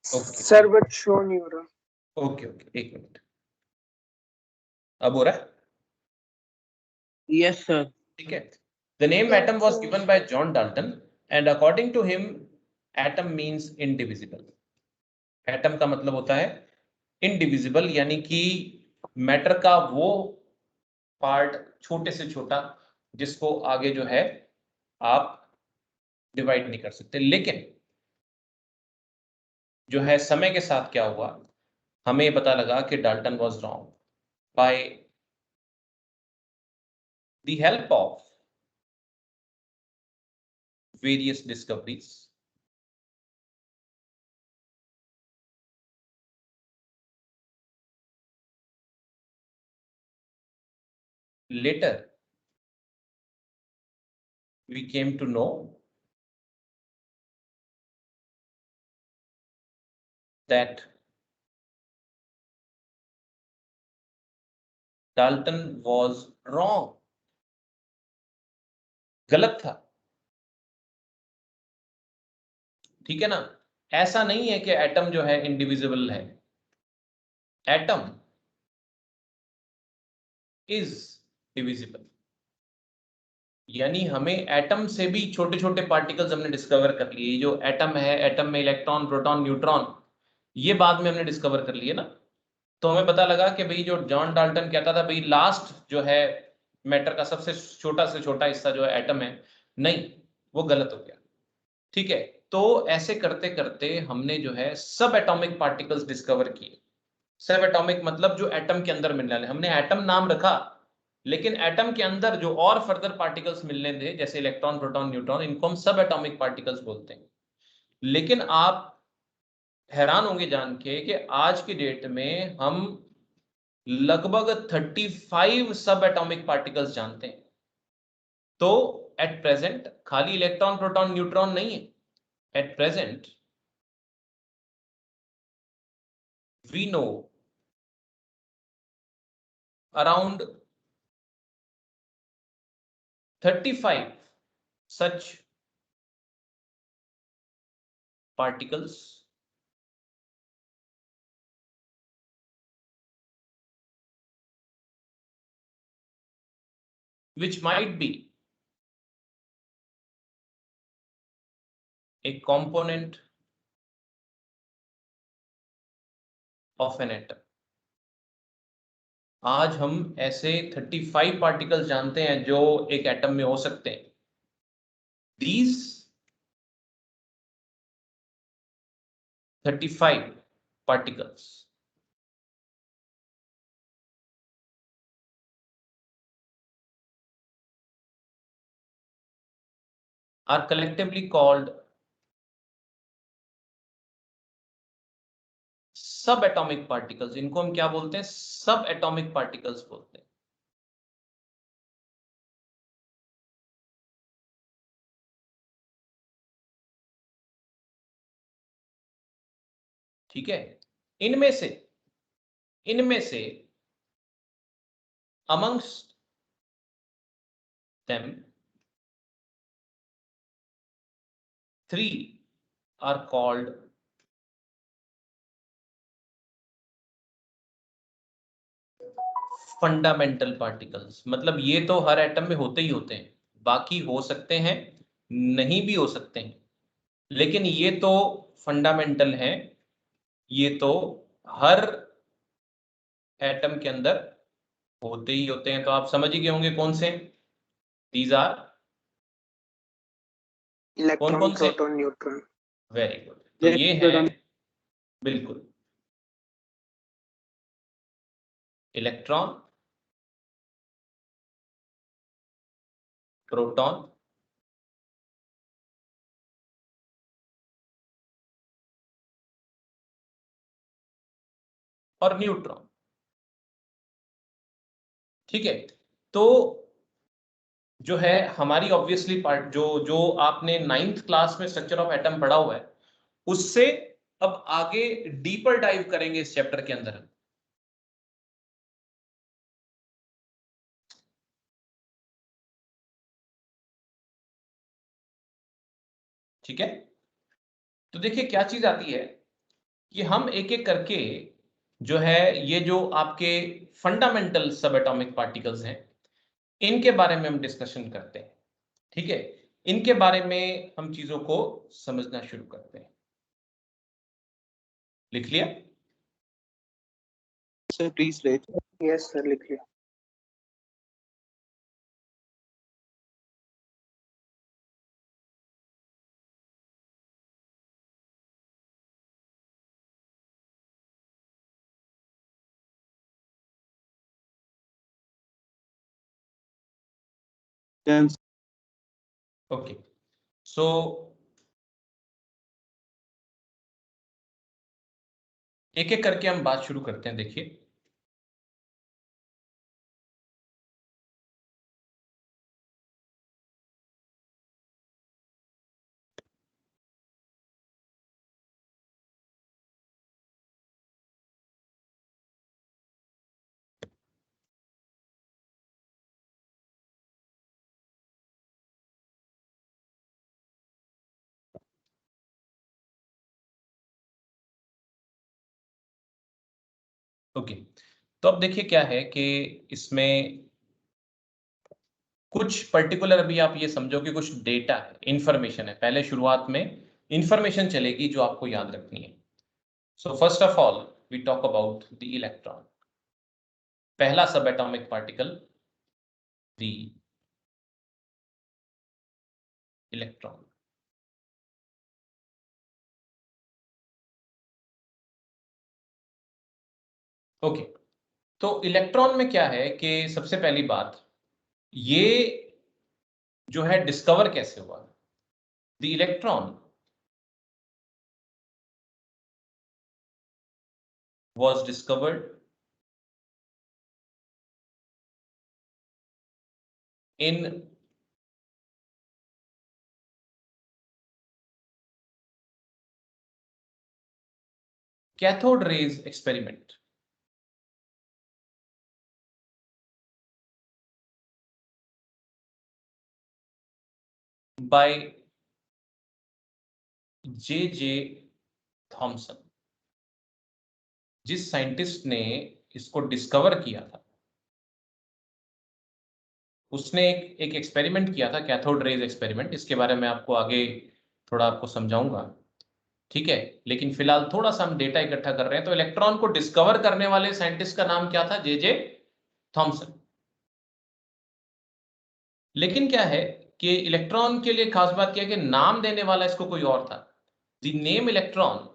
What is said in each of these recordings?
Okay sir but show नहीं हो रहा। ओके ओके, एक मिनट, अब हो रहा है? Yes sir. ठीक है। The name atom was given by John Dalton and according to him atom means indivisible. Atom का मतलब होता है इनडिविजिबल, यानी कि मैटर का वो पार्ट छोटे से छोटा जिसको आगे जो है आप डिवाइड नहीं कर सकते। लेकिन जो है समय के साथ क्या हुआ, हमें पता लगा कि Dalton was wrong by the help of various discoveries. Later we came to know that Dalton was wrong, गलत था। ठीक है ना? ऐसा नहीं है कि एटम जो है इंडिविजिबल है। एटम इज डिविजिबल, यानी हमें एटम से भी छोटे छोटे पार्टिकल्स हमने डिस्कवर कर लिए। जो एटम है, एटम में इलेक्ट्रॉन, प्रोटॉन, न्यूट्रॉन, ये बाद में हमने डिस्कवर कर लिए ना। तो हमें पता लगा कि भाई जो जॉन डाल्टन कहता था भाई लास्ट जो है मैटर का सबसे छोटा से छोटा हिस्सा जो है एटम है, नहीं, वो गलत हो गया। ठीक है। तो ऐसे करते करते हमने जो है सब एटॉमिक पार्टिकल्स डिस्कवर किए। सब एटॉमिक मतलब जो एटम के अंदर मिलने वाले, हमने एटम नाम रखा, लेकिन एटम के अंदर जो और फर्दर पार्टिकल्स मिलने थे जैसे इलेक्ट्रॉन, प्रोटॉन, न्यूट्रॉन, इनको हम सब एटॉमिक पार्टिकल्स बोलते हैं। लेकिन आप हैरान होंगे जान के कि आज की डेट में हम लगभग 35 सब एटॉमिक पार्टिकल्स जानते हैं। तो एट प्रेजेंट खाली इलेक्ट्रॉन, प्रोटॉन, न्यूट्रॉन नहीं है। At present we know around 35 such particles which might be a component of an atom। आज हम ऐसे 35 पार्टिकल्स जानते हैं जो एक एटम में हो सकते हैं। These 35 particles are collectively called सब एटॉमिक पार्टिकल्स। इनको हम क्या बोलते हैं? सब एटॉमिक पार्टिकल्स बोलते हैं। ठीक है। इनमें से amongst them 3 are called fundamental particles. मतलब ये तो हर एटम में होते ही होते हैं, बाकी हो सकते हैं, नहीं भी हो सकते हैं, लेकिन ये तो फंडामेंटल हैं। ये तो हर एटम के अंदर होते ही होते हैं। तो आप समझ ही गए होंगे कौन से। दीज आर कौन इलेक्ट्रॉन, कौन से? Proton, neutron. Very good. तो ये है बिल्कुल इलेक्ट्रॉन, प्रोटॉन, और न्यूट्रॉन। ठीक है। तो जो है हमारी ऑब्वियसली पार्ट जो जो आपने 9th क्लास में स्ट्रक्चर ऑफ एटम पढ़ा हुआ है, उससे अब आगे डीपर डाइव करेंगे इस चैप्टर के अंदर। ठीक है। तो देखिए क्या चीज आती है कि हम एक एक करके जो है ये जो आपके फंडामेंटल सब एटॉमिक पार्टिकल्स हैं इनके बारे में हम डिस्कशन करते हैं। ठीक है, इनके बारे में हम चीजों को समझना शुरू करते हैं। लिख लिया sir? Please right. Yes, sir. लिख लिया. ओके। सो एक एक करके हम बात शुरू करते हैं। देखिए, ओके। तो अब देखिए क्या है कि इसमें कुछ पर्टिकुलर, अभी आप ये समझो कि कुछ डेटा है, इंफॉर्मेशन है। पहले शुरुआत में इंफॉर्मेशन चलेगी जो आपको याद रखनी है। So first of all we talk about the electron. पहला subatomic particle the electron. Okay, तो इलेक्ट्रॉन में क्या है कि सबसे पहली बात, ये जो है डिस्कवर कैसे हुआ। The electron was discovered in cathode rays experiment by J.J. Thomson. जिस साइंटिस्ट ने इसको डिस्कवर किया था उसने एक एक्सपेरिमेंट किया था, कैथोड रेज एक्सपेरिमेंट। इसके बारे में आपको आगे थोड़ा आपको समझाऊंगा, ठीक है। लेकिन फिलहाल थोड़ा सा हम डेटा इकट्ठा कर रहे हैं। तो इलेक्ट्रॉन को डिस्कवर करने वाले साइंटिस्ट का नाम क्या था? J.J. थॉमसन। लेकिन क्या है कि इलेक्ट्रॉन के लिए खास बात क्या है कि नाम देने वाला इसको कोई और था। The name electron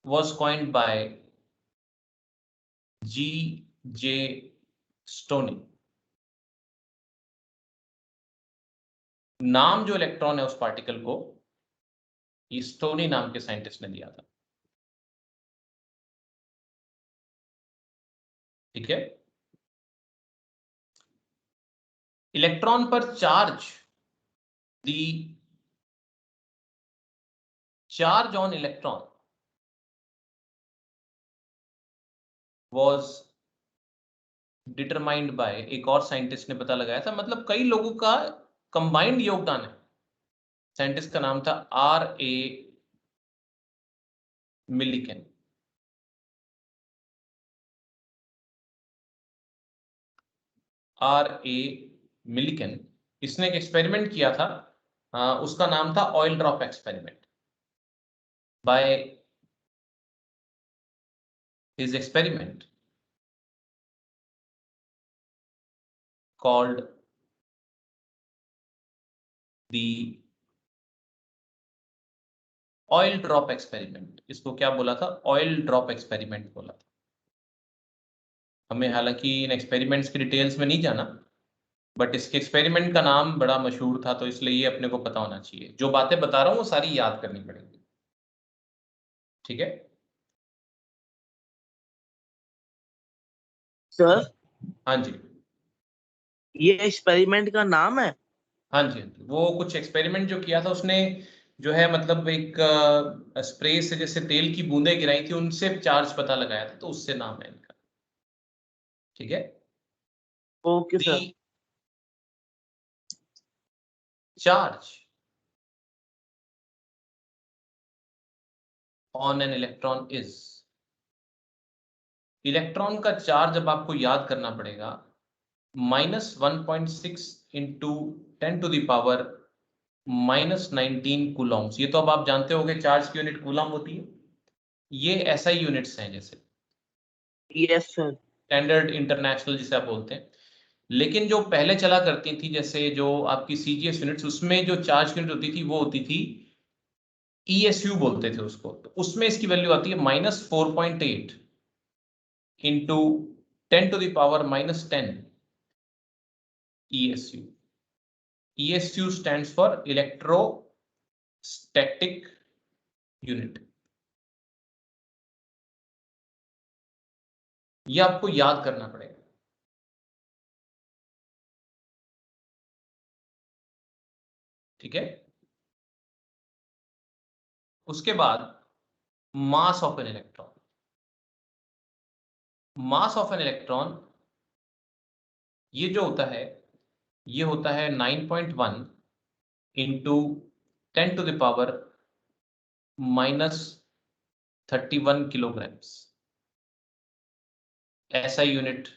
was coined by G.J. Stony. नाम जो इलेक्ट्रॉन है उस पार्टिकल को स्टोनी नाम के साइंटिस्ट ने दिया था, ठीक है। इलेक्ट्रॉन पर charge, the charge on electron was determined by, एक और साइंटिस्ट ने पता लगाया था, मतलब कई लोगों का कंबाइंड योगदान है। साइंटिस्ट का नाम था R.A. मिलिकन। R.A. मिलिकन, इसने एक एक्सपेरिमेंट किया था, उसका नाम था oil drop experiment. By his experiment called the oil drop experiment. इसको क्या बोला था? ऑयल ड्रॉप एक्सपेरिमेंट बोला था। हमें हालांकि इन एक्सपेरिमेंट्स की डिटेल्स में नहीं जाना, बट इसके एक्सपेरिमेंट का नाम बड़ा मशहूर था, तो इसलिए ये अपने को पता होना चाहिए। जो बातें बता रहा हूँ वो सारी याद करनी पड़ेगी, ठीक है। सर, हाँ जी, ये एक्सपेरिमेंट का नाम है? हाँ जी, हाँ जी। वो कुछ एक्सपेरिमेंट जो किया था उसने, जो है मतलब एक स्प्रे से जैसे तेल की बूंदें गिराई थी, उनसे चार्ज पता लगाया था, तो उससे नाम है इनका, ठीक है। Okay sir. charge on an electron is, electron का चार्ज अब आपको याद करना पड़ेगा, -1.6 इंटू 10⁻⁻19 कूलम्स। ये तो अब आप जानते होंगे चार्ज की यूनिट कूलम होती है। ये SI यूनिट्स हैं, जैसे यस सर। स्टैंडर्ड इंटरनेशनल जिसे आप बोलते हैं। लेकिन जो पहले चला करती थी, जैसे जो आपकी CGS यूनिट्स, उसमें जो चार्ज यूनिट होती थी वो होती थी ESU बोलते थे उसको। तो उसमें इसकी वैल्यू आती है -4.8 into 10⁻⁻10 ESU। ESU stands for electrostatic unit। ये आपको याद करना पड़ेगा, ठीक है। उसके बाद mass of an electron. Mass of an electron ये जो होता है, ये होता है 9.1 इंटू 10⁻⁻31 किलोग्राम्स। SI यूनिट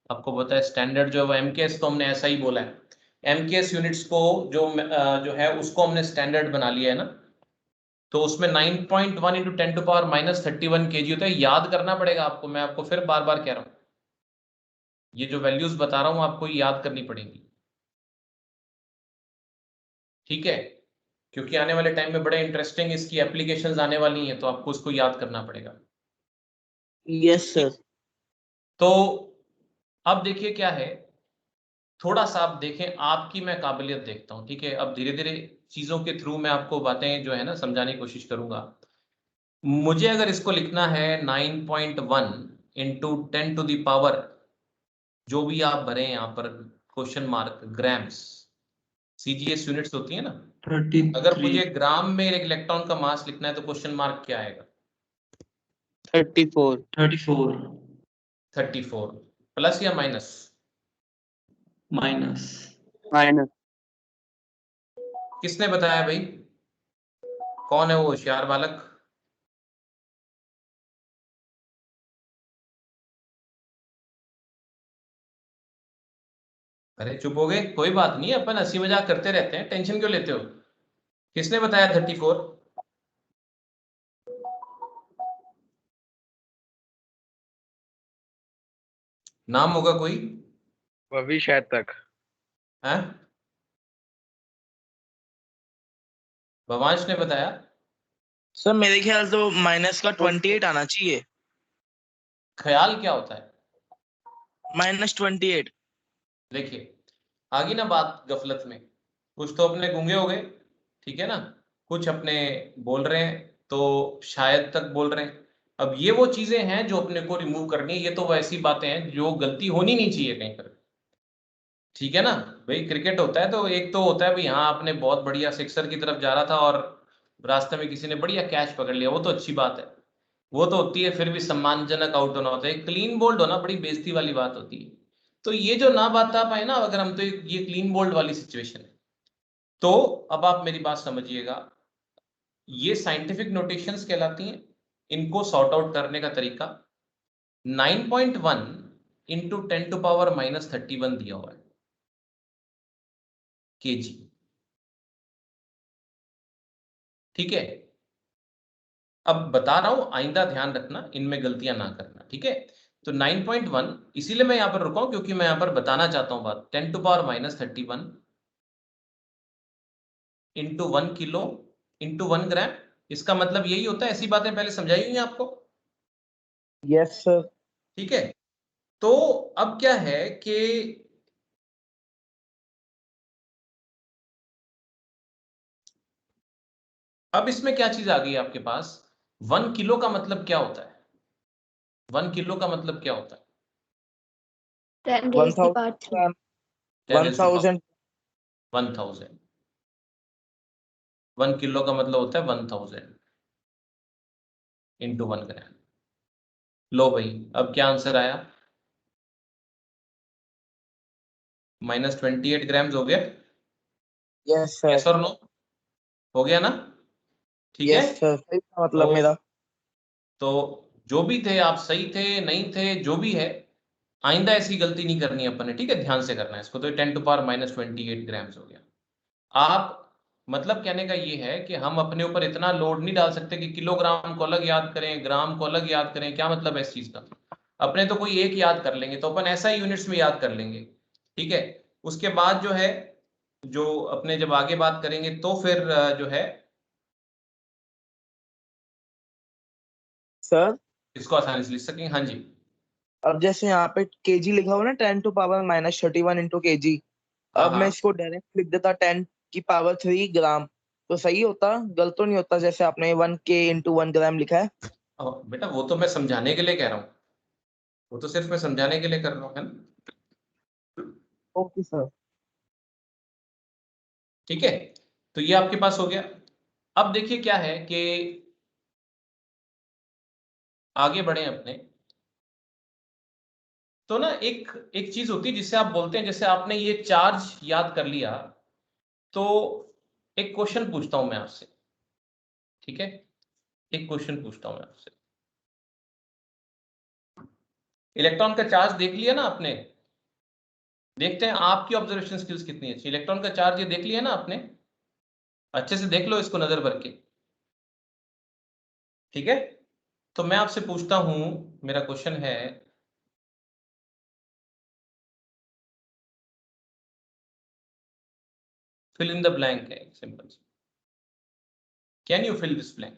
आपको पता है, स्टैंडर्ड जो है MKS, तो हमने SI बोला है। MKS यूनिट्स को जो है उसको हमने स्टैंडर्ड बना लिया है ना। तो उसमें 9.1 इंटू 10⁻⁻31 kg होता है। याद करना पड़ेगा आपको, मैं आपको फिर बार बार कह रहा हूं, ये जो वैल्यूज बता रहा हूं आपको याद करनी पड़ेगी, ठीक है। क्योंकि आने वाले टाइम में बड़े इंटरेस्टिंग इसकी एप्लीकेशंस आने वाली हैं, तो आपको उसको याद करना पड़ेगा। Yes sir. तो अब देखिए क्या है, थोड़ा सा आप देखें, आपकी मैं काबिलियत देखता हूं, ठीक है। अब धीरे धीरे चीजों के थ्रू मैं आपको बातें जो है ना समझाने की कोशिश करूंगा। मुझे अगर इसको लिखना है 9.1 इंटू 10⁻, जो भी आप भरे यहाँ पर question mark, grams, CGS units होती है ना। 33 अगर मुझे ग्राम में एक इलेक्ट्रॉन का मास लिखना है तो क्वेश्चन मार्क क्या आएगा? 34 34 प्लस या माइनस? माइनस। किसने बताया भाई? कौन है वो होशियार बालक? अरे चुप हो गए, कोई बात नहीं, अपन हंसी मजाक करते रहते हैं, टेंशन क्यों लेते हो? किसने बताया 34? नाम होगा कोई? अभी शायद तक। है भवांश ने बताया। सर मेरे ख्याल तो माइनस का 28 आना चाहिए। ख्याल क्या होता है? -28। देखिए, आगे ना बात गफलत में, कुछ तो अपने गूंगे हो गए, ठीक है ना, कुछ अपने बोल रहे हैं तो शायद तक बोल रहे हैं। अब ये वो चीजें हैं जो अपने को रिमूव करनी है। ये तो वैसी बातें हैं जो गलती होनी नहीं चाहिए कहीं पर, ठीक है ना। भाई क्रिकेट होता है तो एक तो होता है भाई, हाँ आपने बहुत बढ़िया सिक्सर की तरफ जा रहा था और रास्ते में किसी ने बढ़िया कैच पकड़ लिया, वो तो अच्छी बात है, वो तो होती है। फिर भी सम्मानजनक आउट होना होता है, क्लीन बोल्ड होना बड़ी बेइज्जती वाली बात होती है। तो ये जो ना बात आ पाए ना अगर हम, तो ये क्लीन बोल्ड वाली सिचुएशन है। तो अब आप मेरी बात समझिएगा, ये साइंटिफिक नोटेशंस कहलाती हैं। इनको सॉर्ट आउट करने का तरीका, 9.1 इंटू 10⁻⁻31 दिया हुआ है kg, ठीक है। अब बता रहा हूं, आइंदा ध्यान रखना, इनमें गलतियां ना करना, ठीक है। तो 9.1, इसीलिए मैं यहां पर रुका हूं क्योंकि मैं यहां पर बताना चाहता हूं बात। 10⁻⁻31 इंटू 1 किलो इंटू 1 ग्राम, इसका मतलब यही होता है। ऐसी बातें पहले समझाई हुई हैं आपको, यस सर। ठीक है। तो अब क्या है कि अब इसमें क्या चीज आ गई आपके पास, 1 किलो का मतलब क्या होता है? 1 किलो का मतलब क्या होता है? 10 raised to the power 3. 1000। 1000। 1 kilo का मतलब होता है 1000 इंटू 1 ग्राम। लो भाई, अब क्या आंसर आया? -28 ग्राम्स हो गया। यस यस सर, और नो? हो गया ना? ठीक है। यस सर, सही था मतलब तो- मेरा। तो जो भी थे आप सही थे, नहीं थे, जो भी है, आइंदा ऐसी गलती नहीं करनी अपन ने, ठीक है? ध्यान से करना है इसको। तो 10⁻⁻28 ग्राम्स हो गया। आप मतलब कहने का ये है कि हम अपने ऊपर इतना लोड नहीं डाल सकते कि किलोग्राम को अलग याद करें, ग्राम को अलग याद करें। क्या मतलब है इस चीज का? अपने तो कोई एक याद कर लेंगे, तो अपन ऐसा यूनिट्स में याद कर लेंगे, ठीक है? उसके बाद जो है, जो अपने जब आगे बात करेंगे तो फिर जो है सर इसको आसानी से लिख सकेंगे। हाँ जी। अब जैसे यहाँ पे केजी लिखा हुआ ना, 10⁻⁻31 इंटू केजी, हाँ अब मैं हाँ। इसको डायरेक्ट लिख देता 10⁻³ ग्राम, तो सही होता, गलत तो नहीं होता जैसे आपने 1K इंटू 1 ग्राम लिखा है? बेटा वो तो मैं समझाने के लिए कह रहा हूँ, वो तो सिर्फ मैं समझाने के लिए कर रहा हूँ, है ना? Okay sir. ठीक है, तो ये आपके पास हो गया। अब देखिए क्या है कि आगे बढ़े अपने। तो ना एक एक चीज होती है जिससे आप बोलते हैं, जैसे आपने ये चार्ज याद कर लिया, तो एक क्वेश्चन पूछता हूं मैं आपसे, ठीक है? एक क्वेश्चन पूछता हूं मैं आपसे। इलेक्ट्रॉन का चार्ज देख लिया ना आपने? देखते हैं आपकी ऑब्जर्वेशन स्किल्स कितनी अच्छी। इलेक्ट्रॉन का चार्ज ये देख लिया ना आपने? अच्छे से देख लो इसको नजर भर के, ठीक है? तो मैं आपसे पूछता हूं, मेरा क्वेश्चन है, फिल इन द ब्लैंक है simple. Can you fill this blank?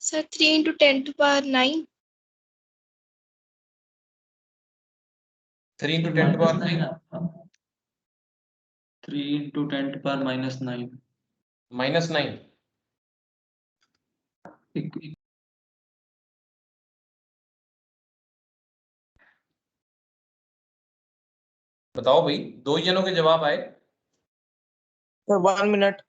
Sir, 3 into 10 to power 9. 3 into 10 to power 9 3 into 10 to power -9. -9। बताओ भाई, दो ही जनों के जवाब आए। Sir 1 minute.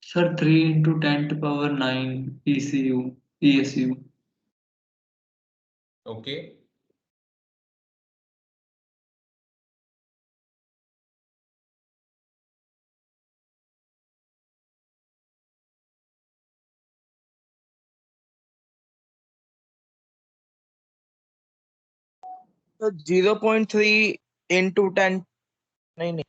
Sir, 3 into 10 to power 9 ESU. Okay, तो 0.3 इंटू 10, नहीं नहीं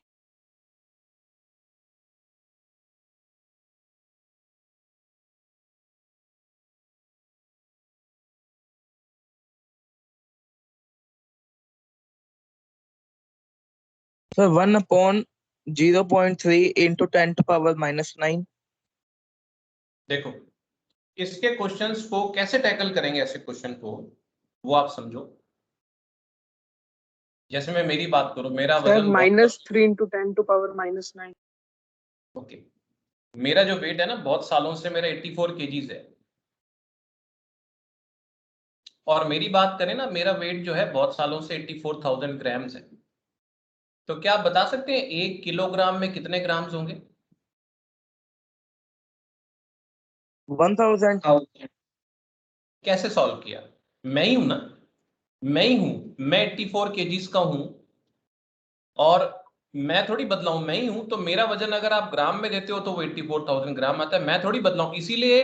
सर, 1/0.3 इंटू 10⁻⁻9। देखो इसके क्वेश्चंस को कैसे टैकल करेंगे, ऐसे क्वेश्चन को वो आप समझो। जैसे मैं मेरी बात करूं, मेरा सर वजन -3 into 10 to power -9. ओके, मेरा जो वेट है ना, बहुत सालों से मेरा 84 केजीज है। और मेरी बात करें ना, मेरा वेट जो है बहुत सालों से 84,000 ग्राम्स है। तो क्या आप बता सकते हैं 1 किलोग्राम में कितने ग्राम्स होंगे? 1000। कैसे सॉल्व किया? मैं ही हूं ना, मैं ही हूं। मैं 84 केजीज का हूं, और मैं थोड़ी बदला हूं, मैं ही हूं। तो मेरा वजन अगर आप ग्राम में देते हो तो वो 84,000 ग्राम आता है। मैं थोड़ी बदला हूं, इसीलिए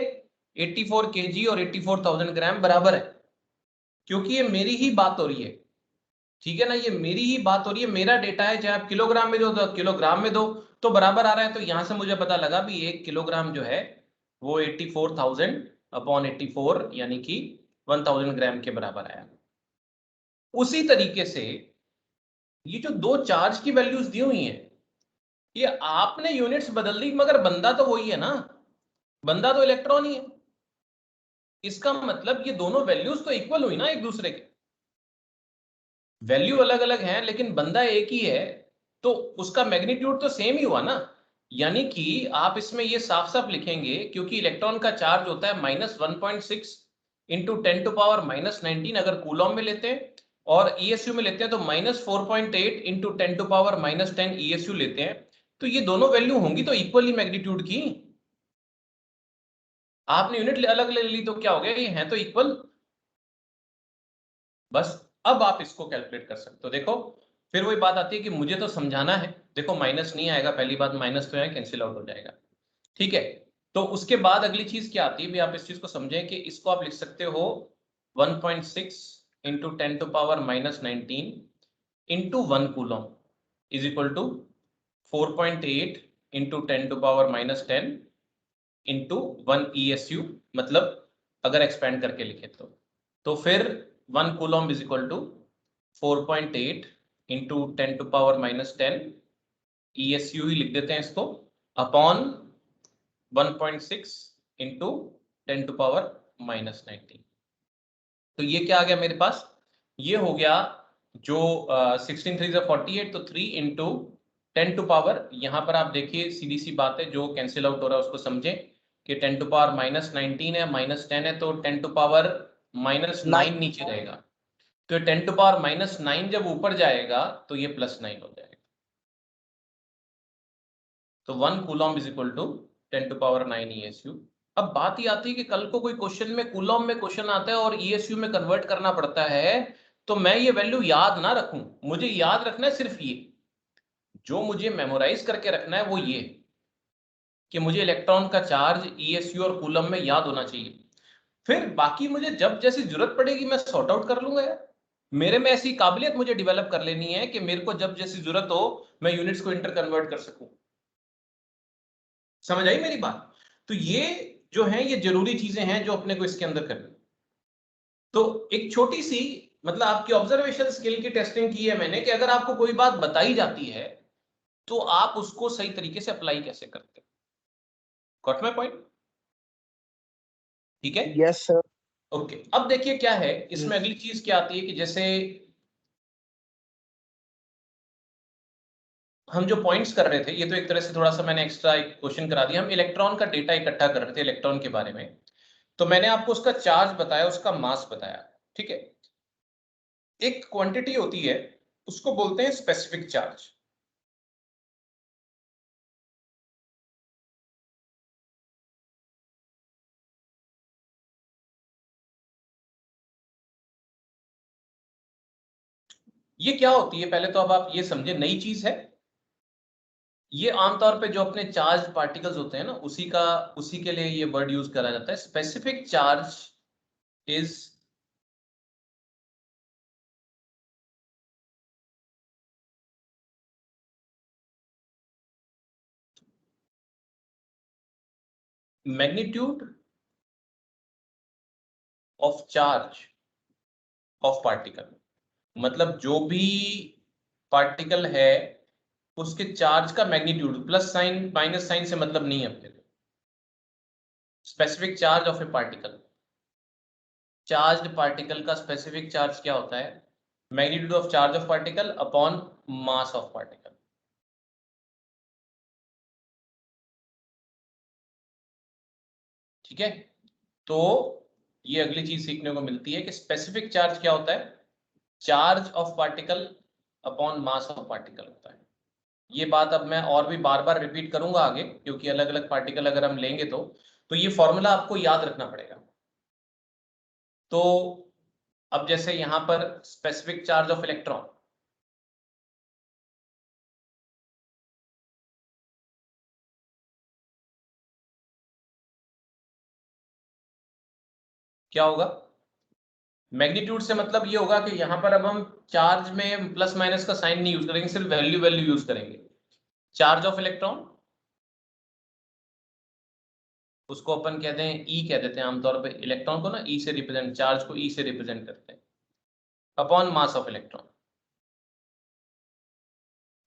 84 केजी और 84,000 ग्राम बराबर है, क्योंकि ये मेरी ही बात हो रही है, ठीक है ना? ये मेरी ही बात हो रही है, मेरा डेटा है। चाहे आप किलोग्राम में दो तो किलोग्राम में दो, तो बराबर आ रहा है। तो यहां से मुझे पता लगा भी 1 किलोग्राम जो है वो 84,000/84 यानी कि 1000 ग्राम के बराबर आया। उसी तरीके से ये जो दो चार्ज की वैल्यूज दी हुई हैं, ये आपने यूनिट्स बदल दी, मगर बंदा तो वही है ना, बंदा तो इलेक्ट्रॉन ही है। इसका मतलब ये दोनों वैल्यूज तो इक्वल हुई ना एक दूसरे के। वैल्यू अलग अलग हैं लेकिन बंदा एक ही है, तो उसका मैग्नीट्यूड तो सेम ही हुआ ना, यानी कि आप इसमें ये साफ साफ लिखेंगे क्योंकि इलेक्ट्रॉन का चार्ज होता है -1.6 इंटू 10⁻⁻19 अगर कूलॉम में लेते हैं, और ESU में लेते हैं तो -4.8 इंटू 10⁻10 ESU लेते हैं। तो ये दोनों वैल्यू होंगी तो इक्वली मैग्नीट्यूड की। आपने यूनिट अलग ले ली तो क्या हो गया, ये हैं तो इक्वल। बस अब आप इसको कैलकुलेट कर सकते हो। देखो फिर वही बात आती है कि मुझे तो समझाना है। देखो माइनस नहीं आएगा, पहली बात माइनस तो है, कैंसिल आउट हो जाएगा, ठीक है। तो उसके बाद अगली चीज क्या आती है भी, आप इस चीज को समझें कि इसको आप लिख सकते हो 1.6 into 10⁻⁻19 into 1 coulomb is equal to 4.8 into 10⁻⁻10 into 1 ESU, मतलब अगर एक्सपेंड करके लिखे तो फिर 1 coulomb is equal to 4.8 into 10⁻⁻10 ESU ही लिख देते हैं इसको, अपॉन 1.6 इंटू 10⁻⁻19। तो ये क्या आ गया मेरे पास, ये हो गया जो 16 3 48, तो 3 इंटू 10⁻, यहाँ पर आप देखिए सीधी सी बात है, जो कैंसिल आउट हो रहा है उसको समझें कि 10⁻⁻19 है, -10 है, तो 10⁻⁻9 नीचे रहेगा, तो 10⁻⁻9 जब ऊपर जाएगा तो ये +9 हो जाएगा। तो 1 coulomb is equal to 10⁻9 ESU। अब बात ये आती है कि कल को कोई क्वेश्चन में कूलॉम में क्वेश्चन आता है और ESU में कन्वर्ट करना पड़ता है, तो मैं ये वैल्यू याद ना रखूं, मुझे याद रखना है सिर्फ ये, जो मुझे मेमोराइज करके रखना है वो ये कि मुझे इलेक्ट्रॉन का चार्ज ESU और कूलम में याद होना चाहिए। फिर बाकी मुझे जब जैसी जरूरत पड़ेगी मैं सॉर्ट आउट कर लूंगा यार। मेरे में ऐसी काबिलियत मुझे डेवलप कर लेनी है कि मेरे को जब जैसी जरूरत हो मैं यूनिट्स को इंटर कन्वर्ट कर सकूं। समझ आई मेरी बात? तो ये जो है ये जरूरी चीजें हैं जो अपने को इसके अंदर करनी। तो एक छोटी सी मतलब आपकी ऑब्जर्वेशन स्किल की टेस्टिंग की है मैंने कि अगर आपको कोई बात बताई जाती है तो आप उसको सही तरीके से अप्लाई कैसे करते हो। Got my point? ठीक है, यस सर। ओके। अब देखिए क्या है इसमें अगली चीज क्या आती है कि जैसे हम जो पॉइंट्स कर रहे थे, ये तो एक तरह से थोड़ा सा मैंने एक्स्ट्रा एक क्वेश्चन करा दिया। हम इलेक्ट्रॉन का डेटा इकट्ठा कर रहे थे इलेक्ट्रॉन के बारे में, तो मैंने आपको उसका चार्ज बताया, उसका मास बताया, ठीक है। एक क्वांटिटी होती है उसको बोलते हैं स्पेसिफिक चार्ज। ये क्या होती है पहले तो अब आप ये समझे, नई चीज है ये। आमतौर पे जो अपने चार्ज पार्टिकल्स होते हैं ना उसी के लिए ये वर्ड यूज करा जाता है। Specific charge is magnitude of charge of particle. मतलब जो भी पार्टिकल है उसके चार्ज का magnitude, plus sign minus sign से मतलब नहीं है अपने को। Specific charge of a particle, charged particle का स्पेसिफिक चार्ज क्या होता है, magnitude of charge of particle upon mass of particle. ठीक है, तो ये अगली चीज सीखने को मिलती है कि स्पेसिफिक चार्ज क्या होता है, charge of particle upon mass of particle होता है। ये बात अब मैं और भी बार बार रिपीट करूंगा आगे, क्योंकि अलग अलग पार्टिकल अगर हम लेंगे तो ये फॉर्मूला आपको याद रखना पड़ेगा। तो अब जैसे यहां पर स्पेसिफिक चार्ज ऑफ इलेक्ट्रॉन, क्या होगा, मैग्नीट्यूड से मतलब ये होगा कि यहां पर अब हम चार्ज में प्लस माइनस का साइन नहीं यूज करेंगे, सिर्फ वैल्यू वैल्यू यूज करेंगे। चार्ज ऑफ इलेक्ट्रॉन उसको अपन कहते हैं ई कह देते हैं आमतौर पे, इलेक्ट्रॉन को ना ई से रिप्रेजेंट, चार्ज को ई से रिप्रेजेंट करते हैं, अपॉन मास ऑफ इलेक्ट्रॉन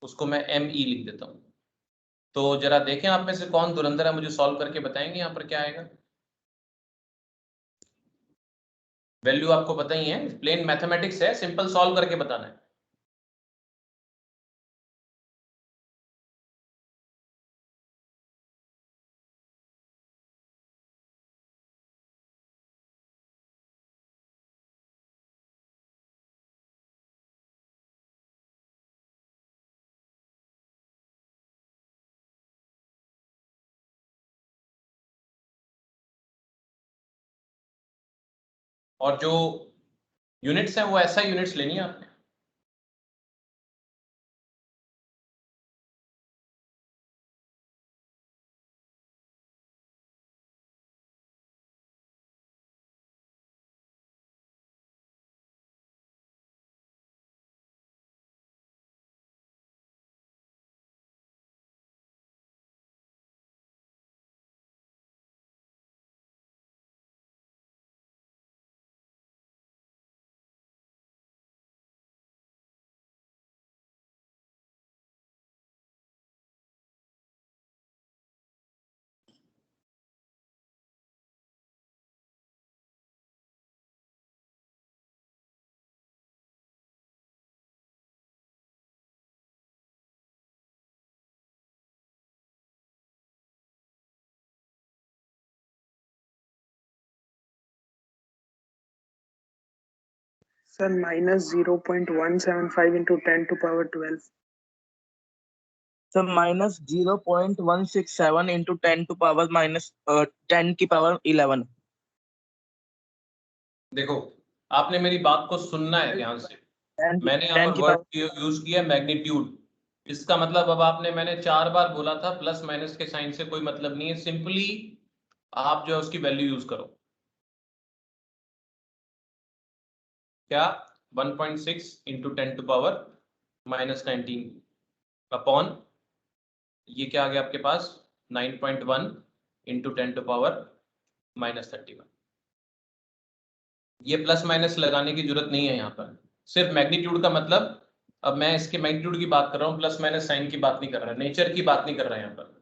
उसको मैं ME लिख देता हूं। तो जरा देखें आप में से कौन धुरंधर है, मुझे सॉल्व करके बताएंगे यहाँ पर क्या आएगा। वैल्यू आपको पता ही है, प्लेन मैथमेटिक्स है, सिंपल सॉल्व करके बताना है। और जो यूनिट्स हैं वो ऐसा यूनिट्स लेनी है आपने। Sir, minus 0.175 into 10 to power 12. Sir minus 0.167 into 10 to power minus 10 की पावर 11। देखो आपने मेरी बात को सुनना है ध्यान से। 10 मैंने यहाँ 10 पर की वर्ड पावर यूज किया मैग्नीट्यूड। इसका मतलब अब आपने मैंने 4 बार बोला था प्लस माइनस के साइन से कोई मतलब नहीं है, सिंपली आप जो है उसकी वैल्यू यूज करो। क्या 1.6 into 10 to power minus 19 upon ये क्या आ गया आपके पास 9.1 इंटू 10 टू पावर माइनस 31। ये प्लस माइनस लगाने की जरूरत नहीं है यहाँ पर, सिर्फ मैग्नीट्यूड का मतलब। अब मैं इसके मैग्नीट्यूड की बात कर रहा हूँ, प्लस माइनस साइन की बात नहीं कर रहा, नेचर की बात नहीं कर रहा यहाँ पर।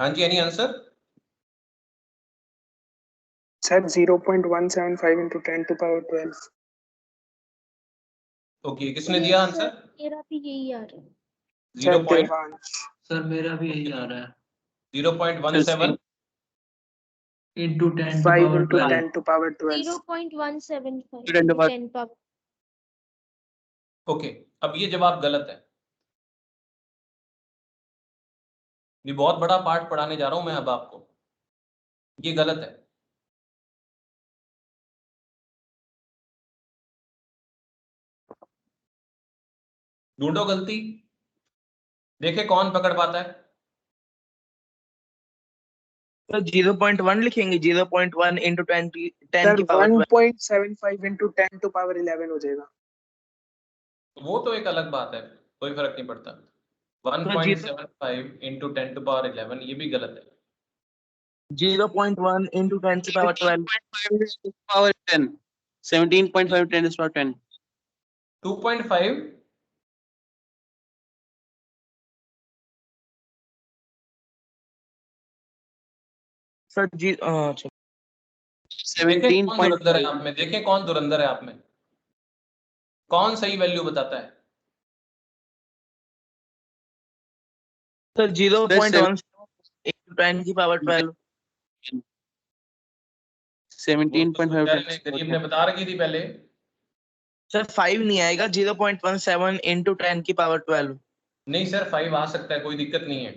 हाँ जी, any answer? Sir, 0.175 into 10 to power 12. Okay, किसने दिया आंसर? मेरा भी यही आ रहा है। Sir, 0. Devansh. सर मेरा भी यही आ रहा है 0.17 into 10 to 5 power into 12। 10 to power 12. 0.175 10 to power- 10 power. Okay, अब ये जवाब गलत है। ये बहुत बड़ा पार्ट पढ़ाने जा रहा हूं मैं अब आपको, ये गलत है। ढूंढो गलती, देखे कौन पकड़ पाता है। तो 0.1 लिखेंगे, 0.1 into 10 Sir, की पावर 12। 1.75 into 10 to power 11 हो जाएगा। वो तो एक अलग बात है, कोई फर्क नहीं पड़ता। 1.75 इंटू 10 टू पावर 11 ये भी गलत है। 0.1 into 10 की power 12। 17.5 power 10. 17.5 10 is power 10. 2.5 sir जी अच्छा, देखें कौन धुरंधर है 17.5. आप में, देखें कौन धुरंधर है आप में, कौन सही वैल्यू बताता है। सर 0.1 into 10 की पावर 12। 17.5 बेचारे 10 ने is power गरीब 10. ने बता रखी थी पहले। सर 5 नहीं आएगा, 0.17 into 10 की पावर 12। नहीं सर 5 आ सकता है, कोई दिक्कत नहीं है।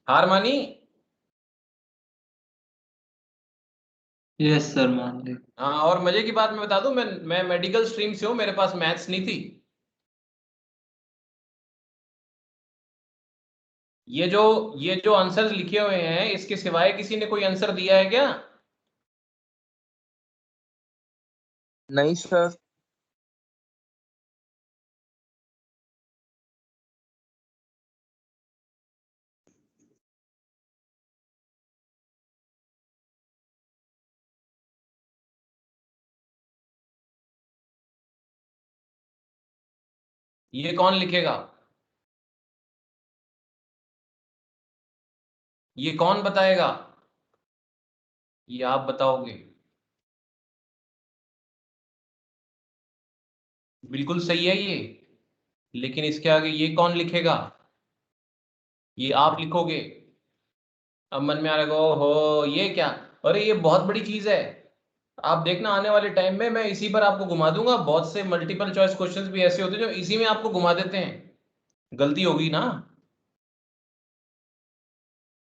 हार मानी? यस सर मान ले। हाँ, और मजे की बात मैं बता दूं, मैं मेडिकल स्ट्रीम से हूं, मेरे पास मैथ्स नहीं थी। ये जो आंसर्स लिखे हुए हैं इसके सिवाय किसी ने कोई आंसर दिया है क्या? नहीं सर। ये कौन लिखेगा? ये कौन बताएगा? ये आप बताओगे? बिल्कुल सही है ये, लेकिन इसके आगे ये कौन लिखेगा? ये आप लिखोगे। अब मन में आ रहा है, हो ये क्या, अरे ये बहुत बड़ी चीज है। आप देखना आने वाले टाइम में मैं इसी पर आपको घुमा दूंगा। बहुत से मल्टीपल चॉइस क्वेश्चंस भी ऐसे होते हैं जो इसी में आपको घुमा देते हैं। गलती होगी ना?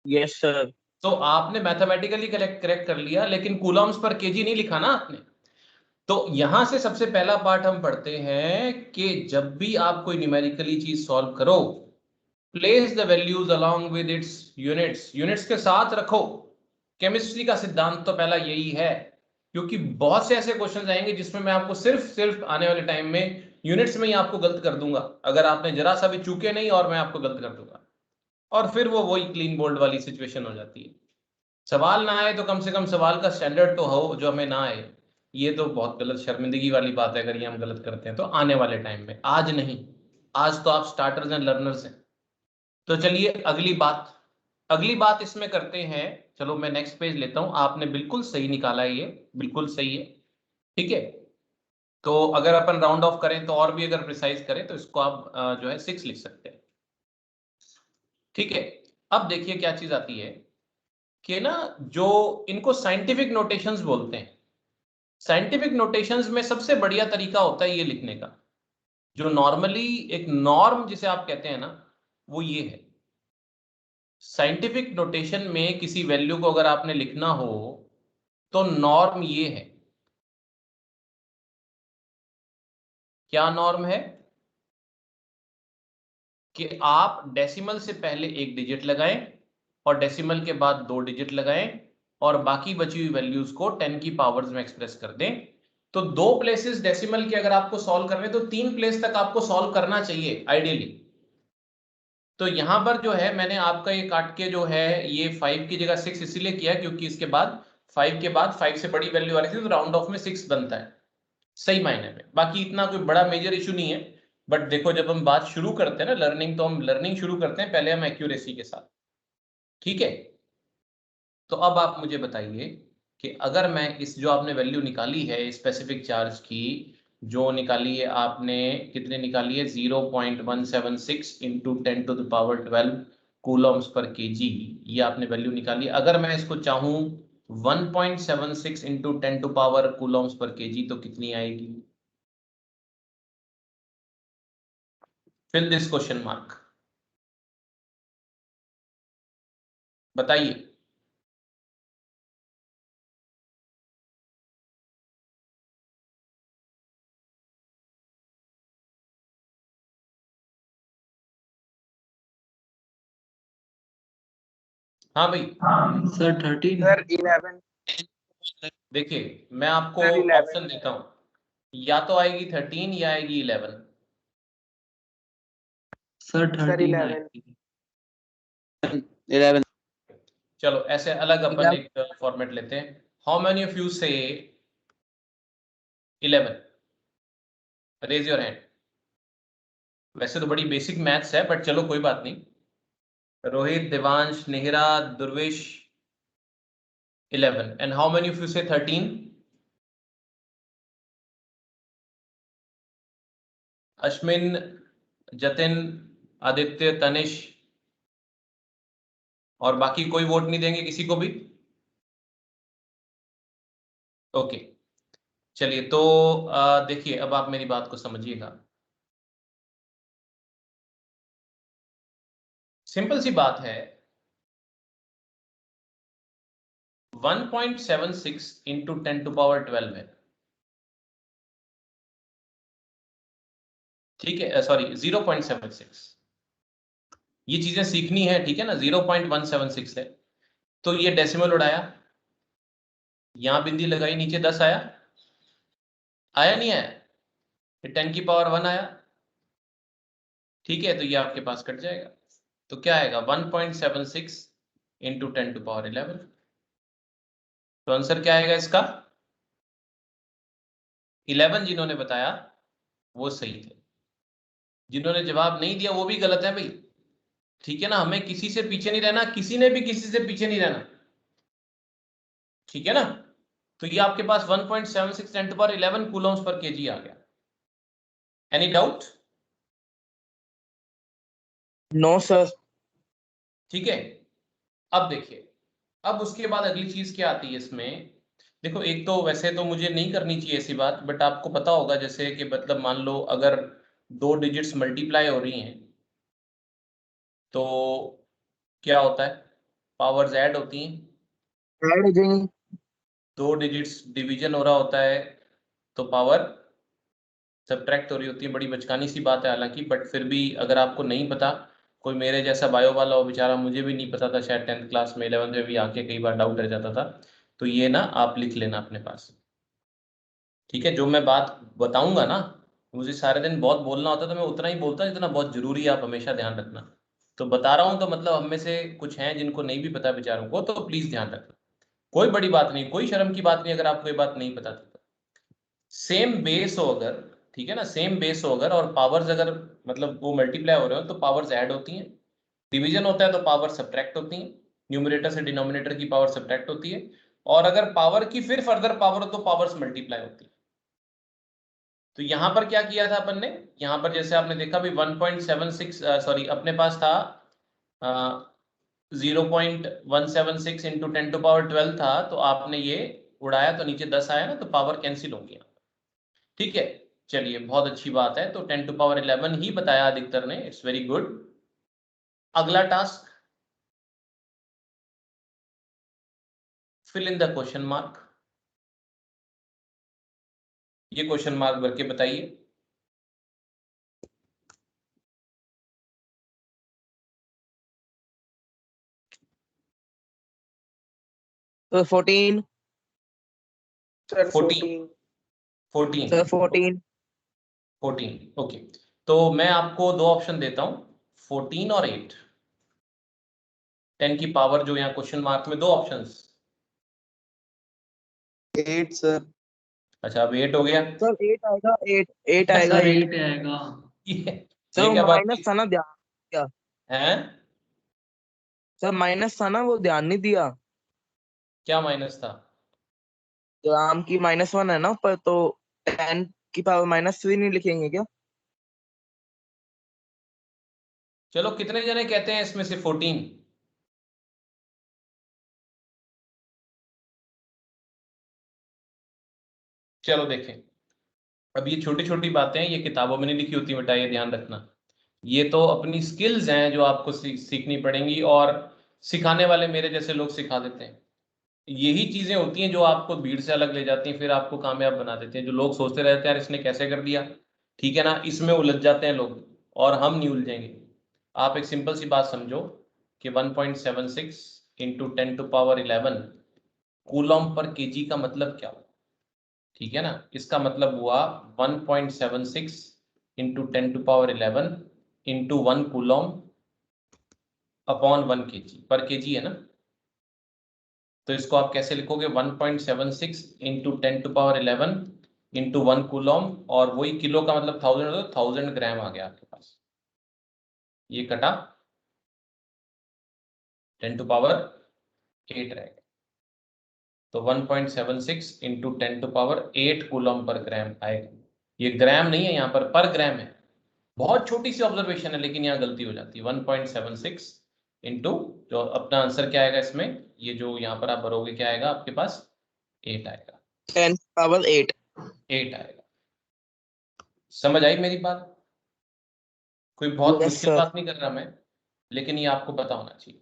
Yes sir. तो आपने मैथमेटिकली करेक्ट कर लिया, लेकिन कूलम्स पर केजी नहीं लिखा ना आपने। तो यहां से सबसे पहला पार्ट हम पढ़ते हैं कि जब भी आप कोई न्यूमेरिकली चीज सॉल्व करो, place the values along with its units, units के साथ रखो। केमिस्ट्री का सिद्धांत तो पहला यही है, क्योंकि बहुत से ऐसे क्वेश्चन आएंगे जिसमें मैं आपको सिर्फ आने वाले टाइम में यूनिट्स में ही आपको गलत कर दूंगा, अगर आपने जरा सा भी चूके नहीं और मैं आपको गलत कर दूंगा, और फिर वो वही क्लीन बोल्ड वाली सिचुएशन हो जाती है। सवाल ना आए तो कम से कम सवाल का स्टैंडर्ड तो हो, जो हमें ना आए। ये तो बहुत गलत शर्मिंदगी वाली बात है अगर ये हम गलत करते हैं तो आने वाले टाइम में। आज नहीं, आज तो आप स्टार्टर्स एंड लर्नर्स हैं। तो चलिए अगली बात इसमें करते हैं। चलो मैं नेक्स्ट पेज लेता हूं। आपने बिल्कुल सही निकाला है, ये बिल्कुल सही है, ठीक है। तो अगर अपन राउंड ऑफ करें तो और भी अगर प्रिसाइज करें तो इसको आप जो है 6 लिख सकते हैं, ठीक है। अब देखिए क्या चीज आती है कि ना, जो इनको साइंटिफिक नोटेशंस बोलते हैं। साइंटिफिक नोटेशंस में सबसे बढ़िया तरीका होता है ये लिखने का, जो नॉर्मली एक नॉर्म जिसे आप कहते हैं ना, वो ये है। साइंटिफिक नोटेशन में किसी वैल्यू को अगर आपने लिखना हो तो नॉर्म ये है। क्या नॉर्म है? कि आप डेसिमल से पहले एक डिजिट लगाएं और डेसिमल के बाद 2 डिजिट लगाएं और बाकी बची हुई वैल्यूज को 10 की पावर्स में एक्सप्रेस कर दें। तो 2 प्लेसेस डेसिमल के अगर आपको सॉल्व करने तो 3 प्लेस तक आपको सॉल्व करना चाहिए आइडियली। तो यहां पर जो है मैंने आपका ये काट के जो है ये 5 की जगह 6 इसीलिए किया क्योंकि इसके बाद 5 के बाद 5 से बड़ी वैल्यू आ रही थी, तो राउंड ऑफ में 6 बनता है सही मायने में। बाकी इतना कोई बड़ा मेजर इशू नहीं है। बट देखो जब हम बात शुरू करते हैं ना लर्निंग, तो हम लर्निंग शुरू करते हैं पहले हम एक्यूरेसी के साथ, ठीक है। तो अब आप मुझे बताइए कि अगर मैं इस जो आपने वैल्यू निकाली है स्पेसिफिक चार्ज की, जो निकाली है आपने, कितने निकाली है? 0.176 इंटू 10⁻12 कूलम्स पर केजी, ये आपने वैल्यू निकाली है। अगर मैं इसको चाहूं 1.76 इंटू 10 टू पावर कूलम्स पर केजी, तो कितनी आएगी? फिल दिस क्वेश्चन मार्क, बताइए। हाँ भाई, सर 13। सर 11। देखिए मैं आपको सर 11। ऑप्शन देता हूं, या तो आएगी 13 या आएगी 11। Sir sir 13 11। आएगी। 11. चलो ऐसे अलग अपन एक फॉर्मेट लेते हैं। हाउ मेनी ऑफ यू से 11? Raise your hand. वैसे तो बड़ी बेसिक मैथ्स है बट चलो कोई बात नहीं। Rohit, Devansh, Nehra, Durvesh, 11। And how many of you से 13? अश्विन, जतिन, आदित्य, तनिष, और बाकी कोई वोट नहीं देंगे किसी को भी? ओके चलिए, तो देखिए अब आप मेरी बात को समझिएगा। सिंपल सी बात है, 1.76 इंटू 10⁻12 है, ठीक है। सॉरी 0.76, ये चीजें सीखनी है, ठीक है ना। 0.176 है, तो ये डेसिमल उड़ाया, यहां बिंदी लगाई, नीचे 10 आया, आया नहीं आया? फिर 10 की पावर 1 आया, ठीक है। तो ये आपके पास कट जाएगा, तो क्या आएगा? 1.76 इंटू 10⁻11। तो आंसर क्या आएगा इसका? 11 जिन्होंने बताया वो सही थे, जिन्होंने जवाब नहीं दिया वो भी गलत है भाई, ठीक है ना। हमें किसी से पीछे नहीं रहना, किसी ने भी किसी से पीछे नहीं रहना। ठीक है ना। तो ये आपके पास 1.76 10 to the power 11 कूलम्स पर केजी आ गया। Any doubt? No sir. ठीक है, अब देखिए, अब उसके बाद अगली चीज क्या आती है इसमें। देखो, एक तो वैसे तो मुझे नहीं करनी चाहिए ऐसी बात, बट आपको पता होगा जैसे कि मतलब मान लो अगर 2 डिजिट्स मल्टीप्लाई हो रही हैं तो क्या होता है, पावर्स ऐड होती हैं। ऐड हो जाएंगे। 2 डिजिट्स डिवीजन हो रहा होता है तो पावर सब्ट्रैक्ट हो रही होती है। बड़ी बचकानी सी बात है हालांकि, बट फिर भी अगर आपको नहीं पता, कोई मेरे जैसा बायो वाला हो बेचारा, मुझे भी नहीं पता था शायद 10th क्लास में 11th में भी आके कई बार डाउट रह जाता था, तो ये ना आप लिख लेना अपने पास। ठीक है, जो मैं बात बताऊंगा ना, मुझे सारे दिन बहुत बोलना होता है तो मैं उतना ही बोलता जितना बहुत जरूरी है, आप हमेशा ध्यान रखना। तो बता रहा हूं तो मतलब हम में से कुछ हैं जिनको नहीं भी पता बेचारों को, तो प्लीज ध्यान रखना। कोई बड़ी बात नहीं, कोई शर्म की बात नहीं अगर आपको ये बात नहीं पता थी तो। सेम बेस हो अगर, ठीक है ना, सेम बेस हो अगर और पावर्स अगर मतलब वो मल्टीप्लाई हो रहे हो तो पावर्स ऐड होती हैं। डिवीजन होता है तो पावर सब्ट्रैक्ट होती है, न्यूमरेटर से डिनोमिनेटर की पावर सब्ट्रैक्ट होती है। और अगर पावर की फिर फर्दर पावर हो तो पावर्स मल्टीप्लाई होती है। तो यहां पर क्या किया था अपन ने, यहां पर जैसे आपने देखा भी 1.76 सॉरी अपने पास था 0.176 इंटू 10 टू पावर 12 था, तो आपने ये उड़ाया तो नीचे 10 आया ना, तो पावर कैंसिल होंगी यहाँ पर। ठीक है, चलिए बहुत अच्छी बात है। तो 10 टू पावर 11 ही बताया अधिकतर ने, इट्स वेरी गुड। अगला task, fill in the question mark. ये क्वेश्चन मार्क भर के बताइए। सर 14। सर 14 14। 14 सर 14। 14 ओके। तो मैं आपको दो ऑप्शन देता हूं, 14 और 8। 10 की पावर जो यहाँ क्वेश्चन मार्क में दो ऑप्शंस। 8 सर। अच्छा, अब 8 हो गया। सर 8 आएगा, 8 8 आएगा, सर 8। 8 आएगा। ये सर क्या बात माइनस हुई था ना, ध्यान क्या? है? सर माइनस था ना, वो ध्यान नहीं दिया। क्या माइनस था? तो आम की -1 है ना ऊपर, तो 10 की पावर -3 नहीं लिखेंगे क्या? चलो, कितने जने कहते हैं इसमें से 14? चलो देखें, अब ये छोटी छोटी बातें हैं, ये किताबों में नहीं लिखी होती बेटा, ये ध्यान रखना। ये तो अपनी स्किल्स हैं जो आपको सीखनी पड़ेंगी, और सिखाने वाले मेरे जैसे लोग सिखा देते हैं। यही चीजें होती हैं जो आपको भीड़ से अलग ले जाती हैं, फिर आपको कामयाब बना देती हैं। जो लोग सोचते रहते हैं यार इसने कैसे कर दिया, ठीक है ना, इसमें उलझ जाते हैं लोग, और हम नहीं उलझेंगे। आप एक सिंपल सी बात समझो कि 1.76 इंटू 10 टू पावर 11 कूलॉम पर केजी का मतलब क्या हुआ। ठीक है ना, इसका मतलब हुआ 1.76 into 10 to power 11 into 1 coulomb upon 1 KG, पर केजी है ना। तो इसको आप कैसे लिखोगे, 1.76 into 10 to power 11 into 1 coulomb, और वही किलो का मतलब 1000 हो तो 1000 ग्राम आ गया आपके पास। ये कटा 10 टू पावर 8 रहेगा, तो 1.76 इंटू 10 टू पावर 8 कूलॉम पर ग्राम आएगा। ये ग्राम नहीं है, यहाँ पर ग्राम है। बहुत छोटी सी ऑब्जर्वेशन है लेकिन यहाँ गलती हो जाती है। 1.76 इंटू, जो अपना आंसर क्या आएगा इसमें, ये जो यहाँ पर आप भरोगे क्या आएगा आपके पास, 8 आएगा। 10 की पावर 8। 8 आएगा। समझ आई मेरी बात? कोई बहुत यस मुश्किल सर। बात नहीं कर रहा मैं, लेकिन ये आपको पता होना चाहिए।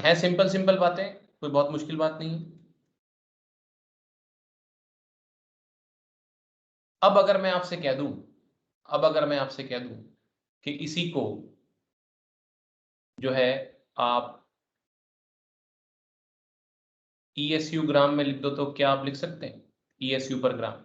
है सिंपल सिंपल बातें, कोई बहुत मुश्किल बात नहीं है। अब अगर मैं आपसे कह दूं, अब अगर मैं आपसे कह दूं कि इसी को जो है आप ESU ग्राम में लिख दो, तो क्या आप लिख सकते हैं ESU पर ग्राम?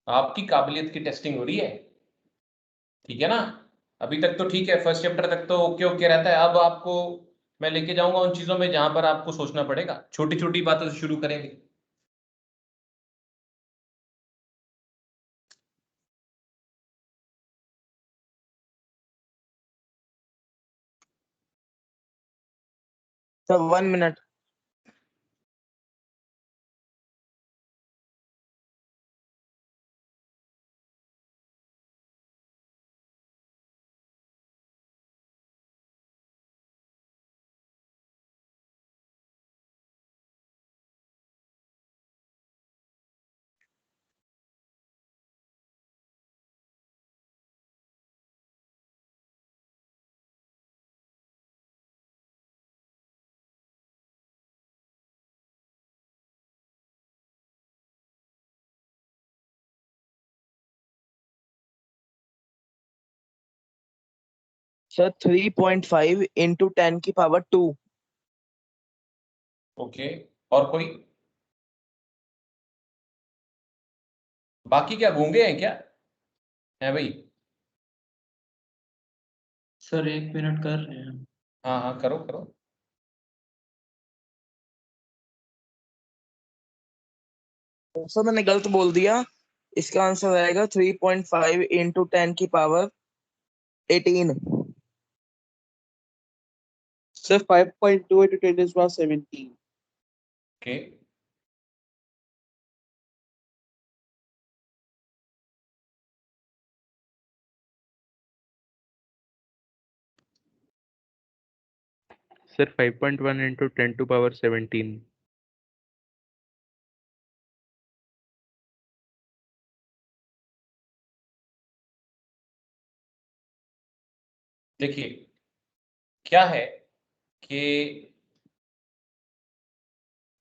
आपकी काबिलियत की टेस्टिंग हो रही है, ठीक है ना। अभी तक तो ठीक है, फर्स्ट चैप्टर तक तो ओके ओके रहता है। अब आपको मैं लेके जाऊंगा उन चीजों में जहां पर आपको सोचना पड़ेगा, छोटी छोटी बातों से शुरू करेंगे। Sir 1 minute. Sir 3.5 into 10⁻²। Okay, और कोई? बाकी क्या गूंगे हैं क्या? है भाई? सर 1 मिनट कर रहे हैं। हाँ हाँ, करो करो। सर मैंने गलत बोल दिया, इसका आंसर आएगा 3.5 into 10⁻18। Sir, 5.2 into 10 is about 17. Okay, Sir, 5.1 into 10 to power 17. देखिए क्या है कि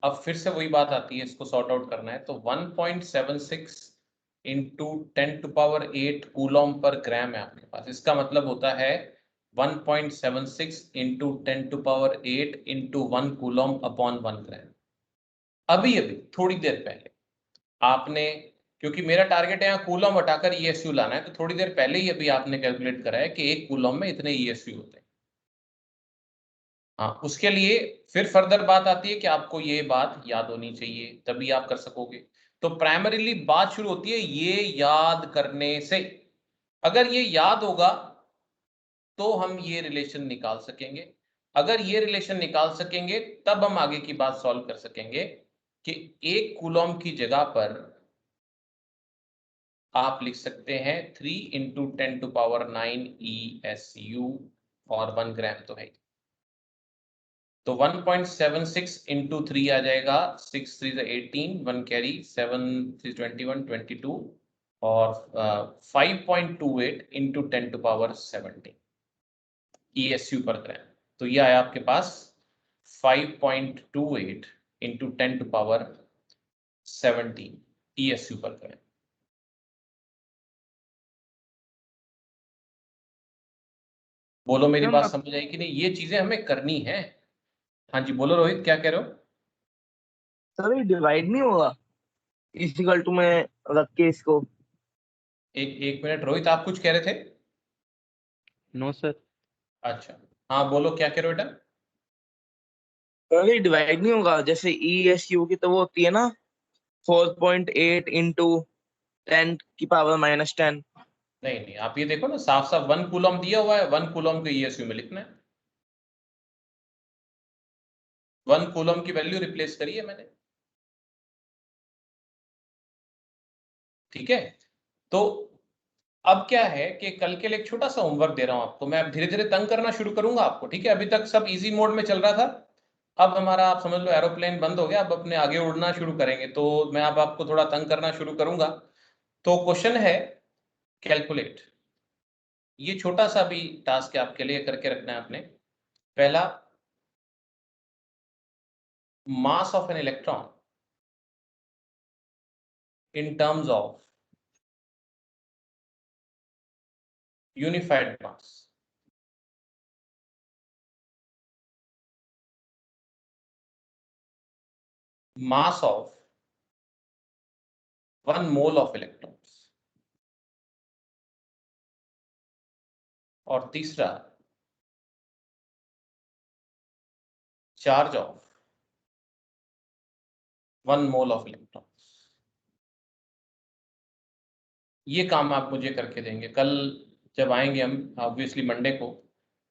अब फिर से वही बात आती है, इसको सॉर्ट आउट करना है। तो 1.76 इंटू 10⁸ कूलॉम पर ग्राम है आपके पास। इसका मतलब होता है 1.76 इंटू 10⁸ इंटू 1 कूलॉम अपॉन 1 ग्राम। अभी अभी थोड़ी देर पहले आपने, क्योंकि मेरा टारगेट है यहाँ कूलॉम हटाकर ईएसयू लाना है, तो थोड़ी देर पहले ही अभी आपने कैलकुलेट करा है कि 1 कूलॉम में इतने ईएसयू होते हैं। हाँ, उसके लिए फिर फर्दर बात आती है कि आपको ये बात याद होनी चाहिए, तभी आप कर सकोगे। तो प्राइमरीली बात शुरू होती है ये याद करने से। अगर ये याद होगा तो हम ये रिलेशन निकाल सकेंगे। अगर ये रिलेशन निकाल सकेंगे तब हम आगे की बात सॉल्व कर सकेंगे कि 1 कूलॉम की जगह पर आप लिख सकते हैं 3 इंटू 10⁹ ESU, और 1 ग्राम तो है। तो 1.76 इंटू 3 आ जाएगा 6 3 18, 1 कैरी 7 3 21 22, और 5.28 इंटू 10⁻17 ESU पर ग्राम। तो ये आया आपके पास 5.28 इंटू 10⁻17 ESU पर ग्राम। बोलो मेरी बात समझ आई कि नहीं? ये चीजें हमें करनी है। हाँ जी बोलो रोहित, क्या कह रहे हो? सर ये डिवाइड नहीं होगा इक्वल टू में रख के इसको? एक मिनट रोहित, आप कुछ कह रहे थे? No, sir. अच्छा, हाँ बोलो क्या कह रहे हो बेटा? सर ये डिवाइड नहीं होगा, जैसे ESU की तो वो होती है ना 4.8 इंटू 10⁻−10। नहीं नहीं, आप ये देखो ना, साफ साफ 1 कूलम दिया हुआ है, 1 कूलम को ईएसयू में लिखना है। 1 कूलम की वैल्यू रिप्लेस करी है मैंने। ठीक है, तो अब क्या है कि कल के लिए एक छोटा सा होमवर्क दे रहा हूं आपको। मैं अब धीरे धीरे तंग करना शुरू करूंगा आपको, ठीक है? अभी तक सब इजी मोड में चल रहा था, अब हमारा आप समझ लो एरोप्लेन बंद हो गया, अब अपने आगे उड़ना शुरू करेंगे। तो मैं अब आपको थोड़ा तंग करना शुरू करूंगा। तो क्वेश्चन है कैलकुलेट। ये छोटा सा भी टास्क है आपके लिए, करके रखना है आपने। पहला, mass of an electron in terms of unified mass. Mass of 1 mole of electrons. और तीसरा, charge of 1 mole of electron. ये काम आप मुझे करके देंगे कल जब आएंगे हम, ऑब्वियसली मंडे को,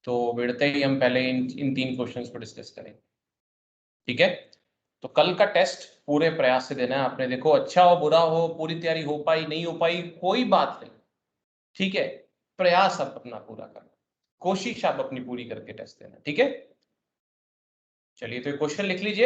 तो बैठते ही हम पहले इन 3 क्वेश्चंस को डिस्कस करेंगे, ठीक है। तो कल का टेस्ट पूरे प्रयास से देना है आपने। देखो अच्छा हो बुरा हो, पूरी तैयारी हो पाई नहीं हो पाई, कोई बात नहीं, ठीक है। प्रयास आप अपना पूरा करना, कोशिश आप अपनी पूरी करके टेस्ट देना, ठीक है। चलिए तो क्वेश्चन लिख लीजिए।